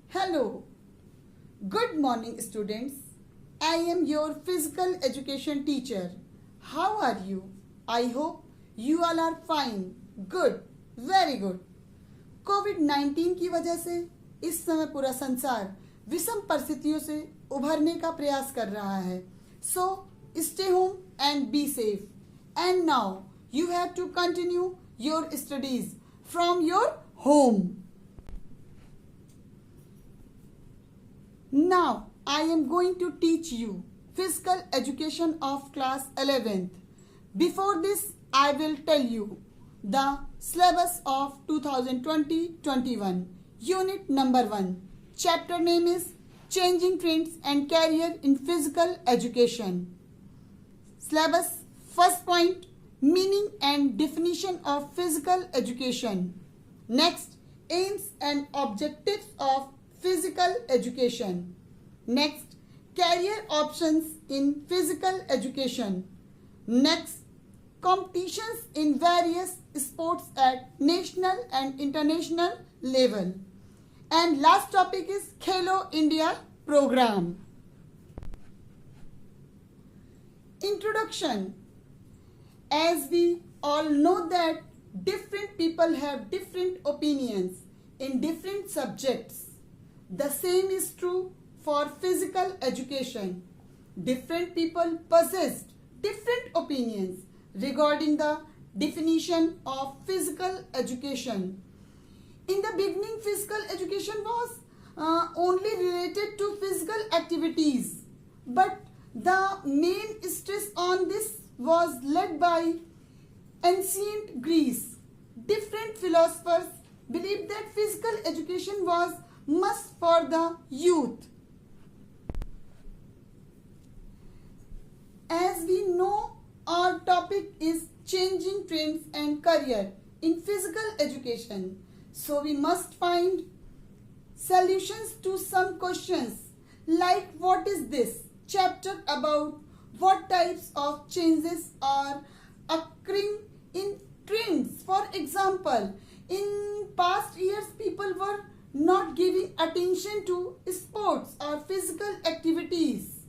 Hello. Good morning, students. I am your physical education teacher. How are you? I hope you all are fine. Good. Very good. कोविड-19 की वजह से इस समय पूरा संसार विषम परिस्थितियों से उभरने का प्रयास कर रहा है. So, stay home and be safe. And now, you have to continue your studies from your home. Now, I am going to teach you physical education of class 11th. Before this, I will tell you the syllabus of 2020-21. Unit number 1. Chapter name is Changing Trends and Career in Physical Education. Syllabus first point, meaning and definition of physical education. Next, aims and objectives of physical education. Next, career options in physical education. Next, competitions in various sports at national and international level. And last topic is Khelo India program. Introduction. As we all know that different people have different opinions in different subjects. The same is true for physical education. Different people possessed different opinions regarding the definition of physical education. In the beginning, physical education was only related to physical activities, but the main stress on this was led by ancient Greece. Different philosophers believed that physical education was must for the youth. As we know, our topic is changing trends and career in physical education. So we must find solutions to some questions like what is this chapter about, what types of changes are occurring in trends. For example, in past years people were not giving attention to sports or physical activities.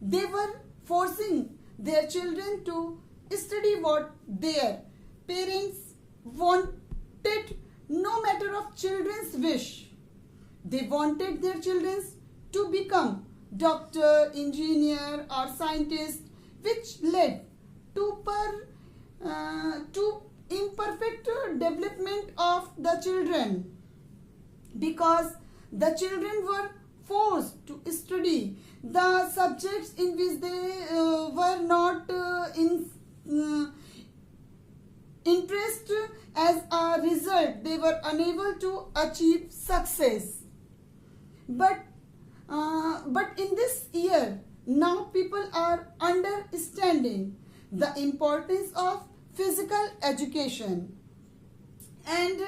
They were forcing their children to study what their parents wanted, no matter of children's wish. They wanted their children to become doctor, engineer or scientist, which led to imperfect development of the children. Because the children were forced to study the subjects in which they were not interest. As a result, they were unable to achieve success. But in this year, now people are understanding the importance of physical education, and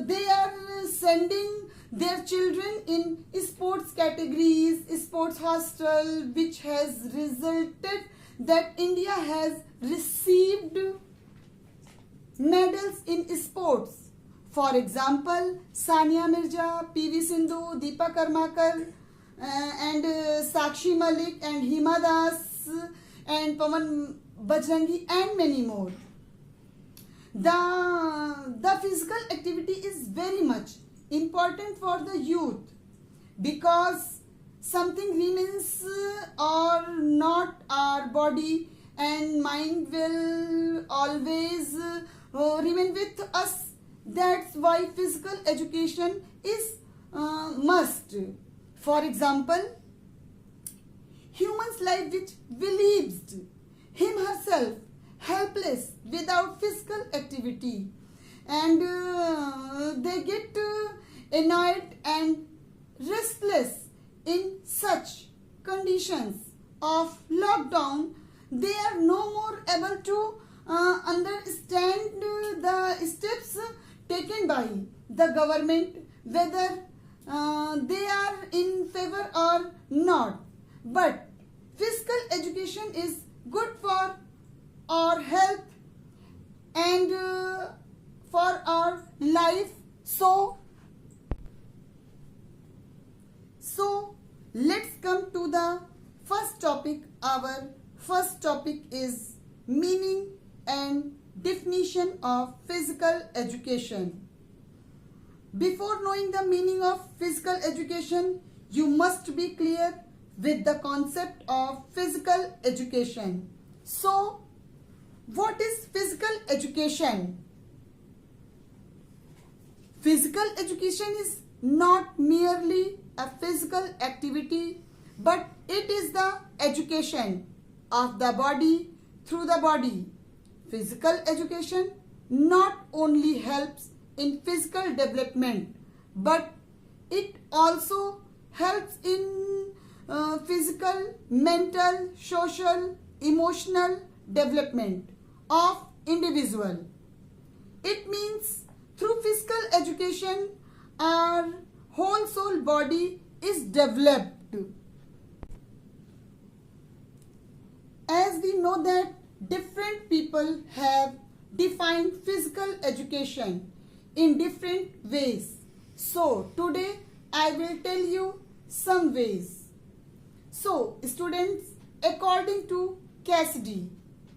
they are sending their children in sports categories, sports hostel, which has resulted that India has received medals in sports. For example, Sania Mirza, PV Sindhu, Deepa Karmakar, and Sakshi Malik, and Hima Das, and Pawan Bajrangi, and many more. The physical activity is very much important for the youth, because something remains or not, our body and mind will always remain with us. That's why physical education is must. For example, human's life which believes him herself helpless without physical activity, and they get annoyed and restless in such conditions of lockdown. They are no more able to understand the steps taken by the government, whether they are in favor or not. But physical education is good for our health and for our life. So let's come to the first topic. Our first topic is meaning and definition of physical education. Before knowing the meaning of physical education, you must be clear with the concept of physical education. So, what is physical education? Physical education is not merely a physical activity, but it is the education of the body through the body. Physical education not only helps in physical development, but it also helps in physical, mental, social, emotional development of individual. It means through physical education, our whole soul body is developed. As we know that different people have defined physical education in different ways. So today I will tell you some ways. So students, according to Cassidy,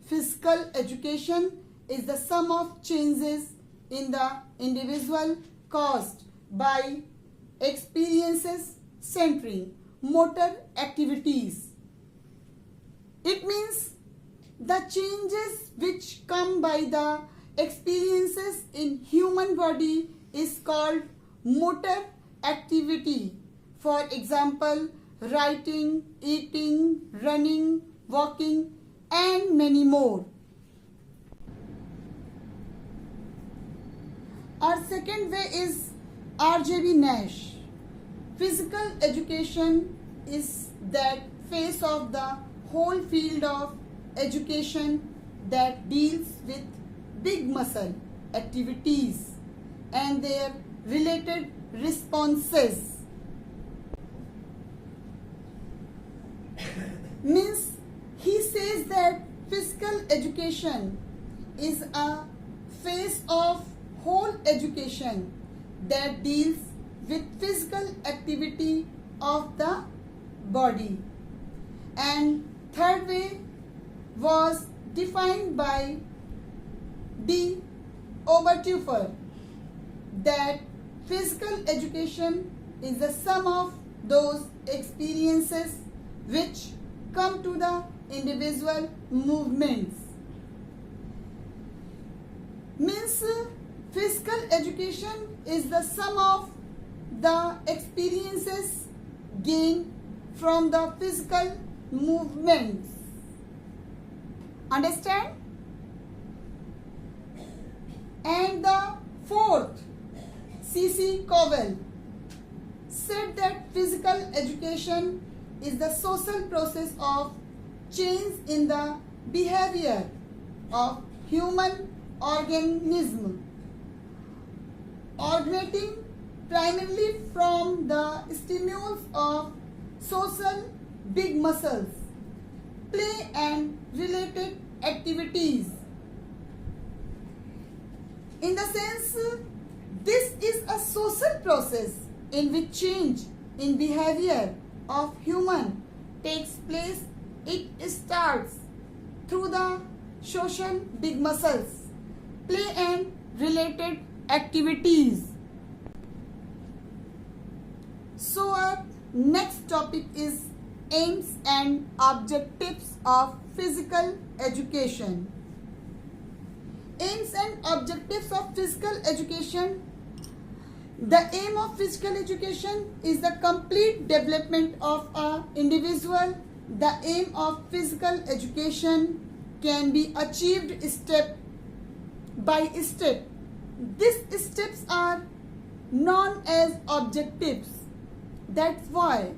physical education is the sum of changes in the individual caused by experiences centering motor activities. It means the changes which come by the experiences in human body is called motor activity. For example, writing, eating, running, walking, and many more. Our second way is RJB Nash. Physical education is that phase of the whole field of education that deals with big muscle activities and their related responses. Means he says that physical education is a phase of whole education that deals with physical activity of the body. And third way was defined by D. Oberteufer, that physical education is the sum of those experiences which come to the individual movements. Means physical education is the sum of the experiences gained from the physical movements. Understand? And the fourth, C.C. Cowell, said that physical education is the social process of change in the behavior of human organism, originating primarily from the stimulus of social big muscles, play and related activities. In the sense, this is a social process in which change in behavior of human takes place. It starts through the social big muscles, play and related activities. So our next topic is aims and objectives of physical education. Aims and objectives of physical education. The aim of physical education is the complete development of an individual. The aim of physical education can be achieved step by step. These steps are known as objectives. That's why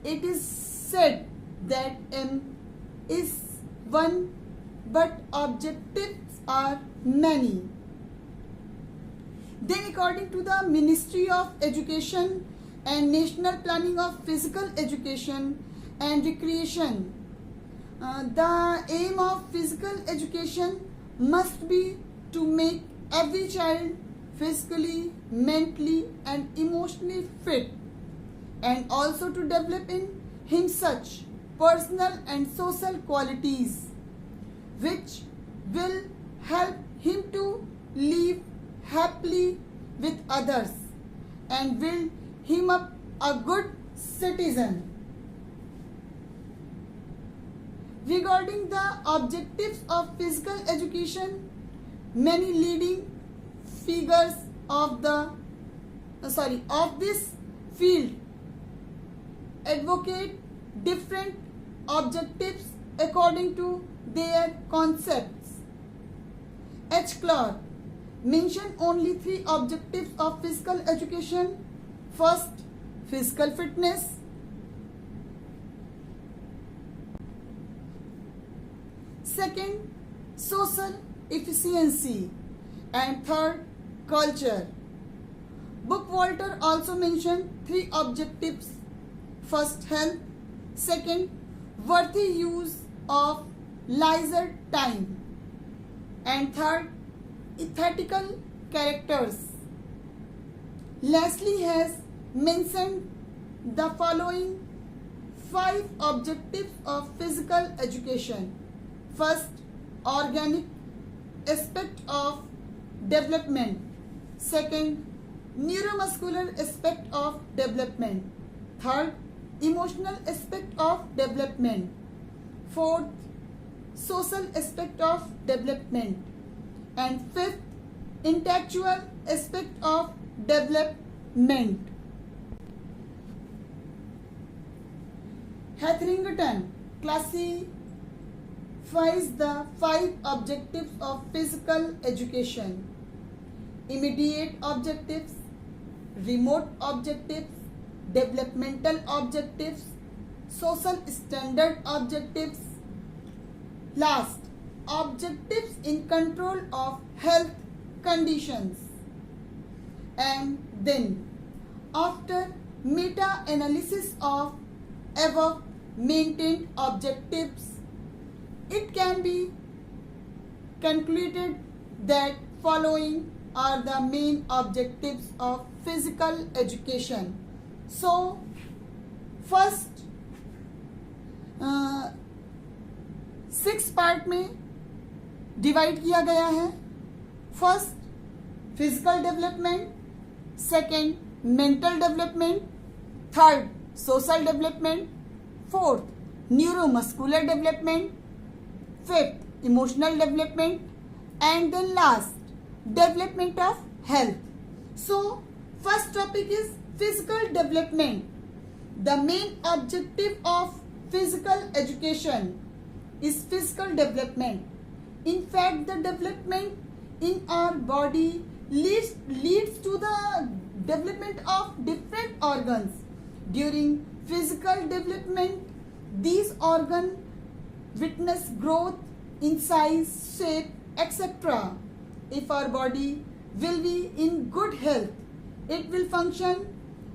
it is said that aim is one, but objectives are many. Then according to the Ministry of Education and National Planning of Physical Education and Recreation, the aim of physical education must be to make every child physically, mentally and emotionally fit and also to develop in him such personal and social qualities which will help him to live happily with others and build him up a good citizen. Regarding the objectives of physical education, many leading figures of this field advocate different objectives according to their concepts. H. Clark mentioned only 3 objectives of physical education. First, physical fitness. Second, social efficiency. And third, culture. Bookwalter also mentioned 3 objectives. First, health. Second, worthy use of leisure time. And third, ethical characters. Leslie has mentioned the following 5 objectives of physical education. First, organic aspect of development. Second, neuromuscular aspect of development. Third, emotional aspect of development. Fourth, social aspect of development. And fifth, intellectual aspect of development. Hetherington classifies the 5 objectives of physical education: immediate objectives, remote objectives, developmental objectives, social standard objectives. Last, objectives in control of health conditions. And then, after meta-analysis of above maintained objectives, it can be concluded that following are the main objectives of physical education. So, first 6 part में divide किया गया है. First, physical development. Second, mental development. Third, social development. Fourth, neuromuscular development. Fifth, emotional development. And then last, development of health. So, first topic is physical development. The main objective of physical education is physical development. In fact, the development in our body leads to the development of different organs. During physical development, these organs witness growth in size, shape, etc. If our body will be in good health, it will function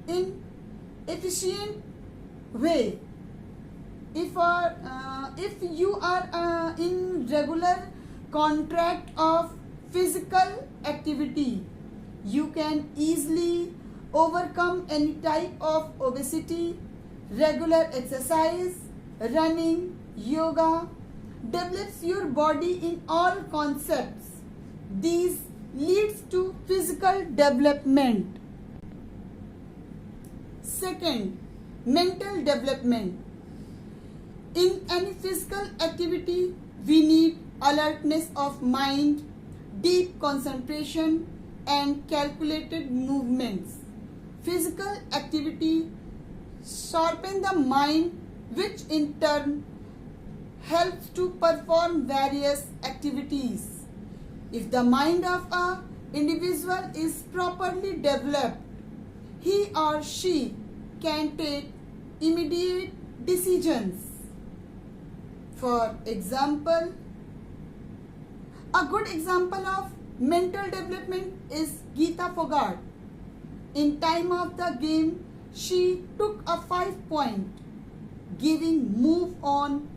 in efficient way. If you are in regular contract of physical activity, you can easily overcome any type of obesity. Regular exercise, running, yoga develops your body in all concepts. These leads to physical development. Second, mental development. In any physical activity, we need alertness of mind, deep concentration, and calculated movements. Physical activity sharpens the mind, which in turn helps to perform various activities. If the mind of an individual is properly developed, he or she can take immediate decisions. For example, a good example of mental development is Geeta Fogart. In time of the game, she took a 5-point, giving move on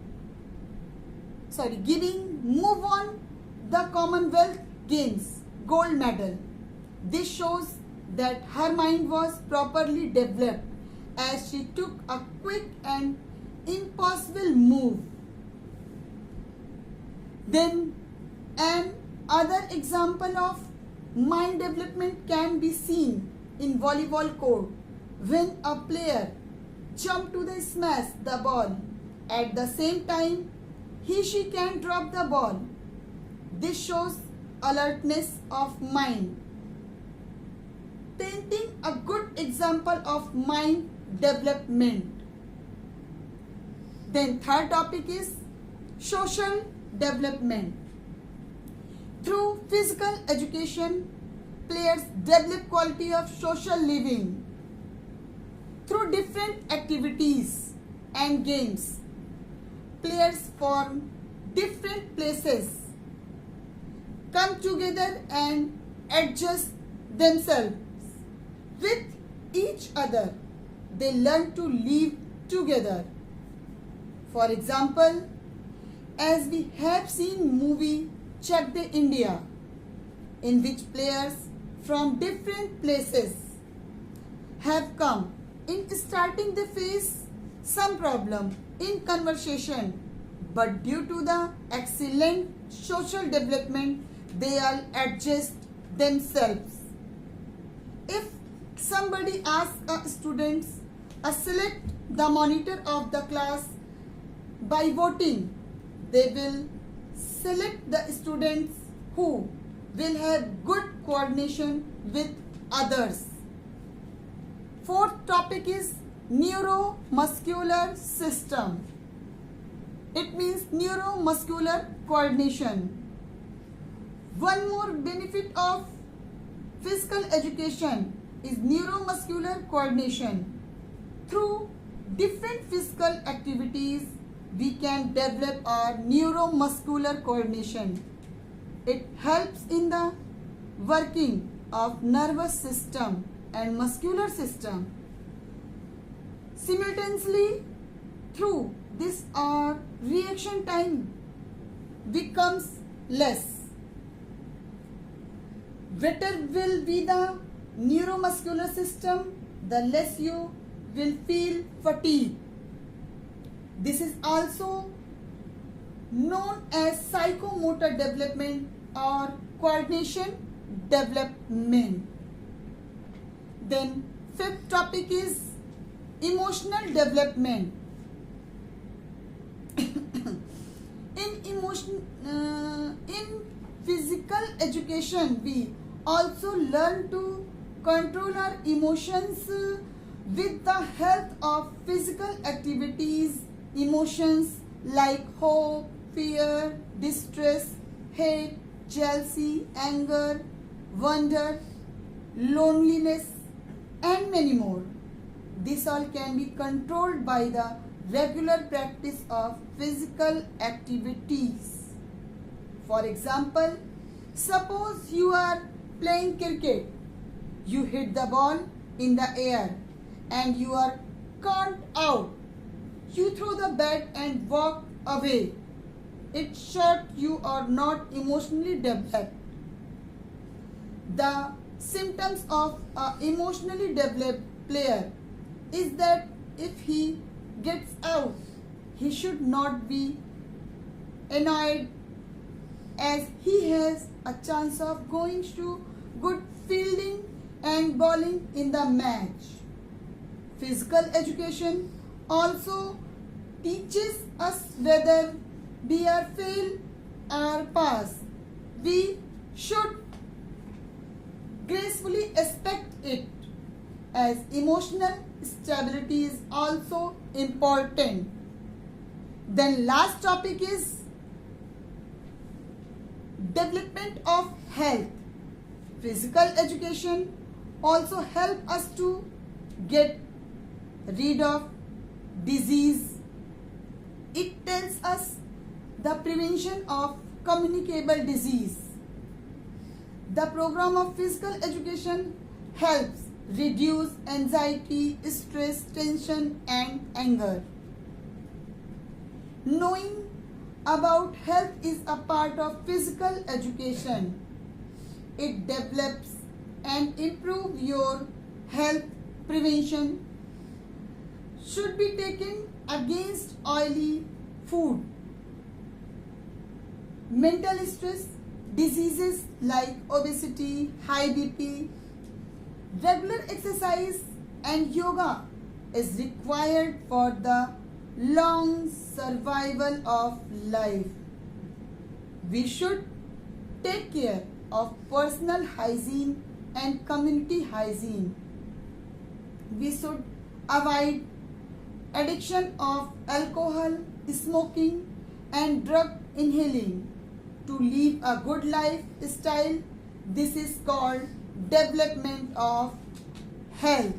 the Commonwealth Games gold medal. This shows that her mind was properly developed as she took a quick and impossible move. Then another example of mind development can be seen in volleyball court when a player jump to the smash the ball. At the same time, she can drop the ball. This shows alertness of mind, painting a good example of mind development. Then third topic is social development. Through physical education, players develop quality of social living. Through different activities and games, players from different places come together and adjust themselves with each other. They learn to live together. For example, as we have seen movie Check the India, in which players from different places have come. In starting they face some problem in conversation, but due to the excellent social development, they all adjust themselves. If somebody asks students select the monitor of the class by voting, they will select the students who will have good coordination with others. Fourth topic is neuromuscular system. It means neuromuscular coordination. One more benefit of physical education is neuromuscular coordination. Through different physical activities, we can develop our neuromuscular coordination. It helps in the working of nervous system and muscular system. Simultaneously, through this our reaction time becomes less. Better will be the neuromuscular system, the less you will feel fatigue. This is also known as psychomotor development or coordination development. Then fifth topic is emotional development. In physical education, we also learn to control our emotions with the help of physical activities. Emotions like hope, fear, distress, hate, jealousy, anger, wonder, loneliness, and many more. This all can be controlled by the regular practice of physical activities. For example, suppose you are playing cricket. You hit the ball in the air and you are caught out. You throw the bat and walk away. It shows you are not emotionally developed. The symptoms of an emotionally developed player is that if he gets out, he should not be annoyed, as he has a chance of going to good fielding and bowling in the match. Physical education also teaches us whether we are fail or pass. We should gracefully expect it, as emotional stability is also important. Then last topic is development of health. Physical education also help us to get rid of disease. It tells us the prevention of communicable disease. The program of physical education helps reduce anxiety, stress, tension, and anger. Knowing about health is a part of physical education. It develops and improves your health prevention should be taken against oily food. Mental stress, diseases like obesity, high BP, regular exercise and yoga is required for the long survival of life. We should take care of personal hygiene and community hygiene. We should avoid addiction of alcohol, smoking and drug inhaling to live a good lifestyle. This is called development of health.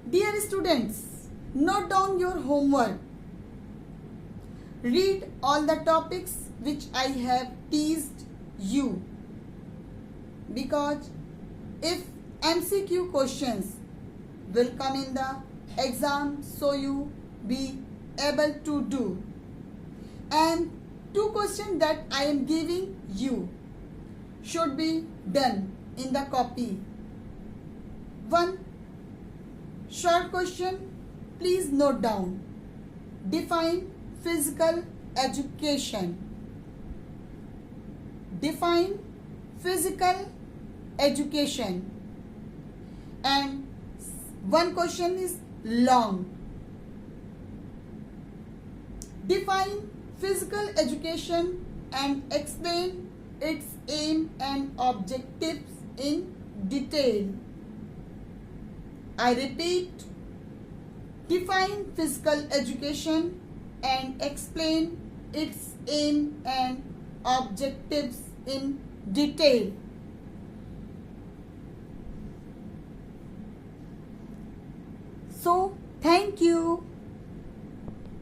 Dear students, note down your homework. Read all the topics which I have teased you, because if MCQ questions will come in the exam, so you be able to do. And 2 questions that I am giving you should be done in the copy. 1 short question, please note down. Define physical education. Define physical education. And 1 question is long. Define physical education and explain its aim and objectives in detail. I repeat, define physical education and explain its aim and objectives in detail. So, thank you.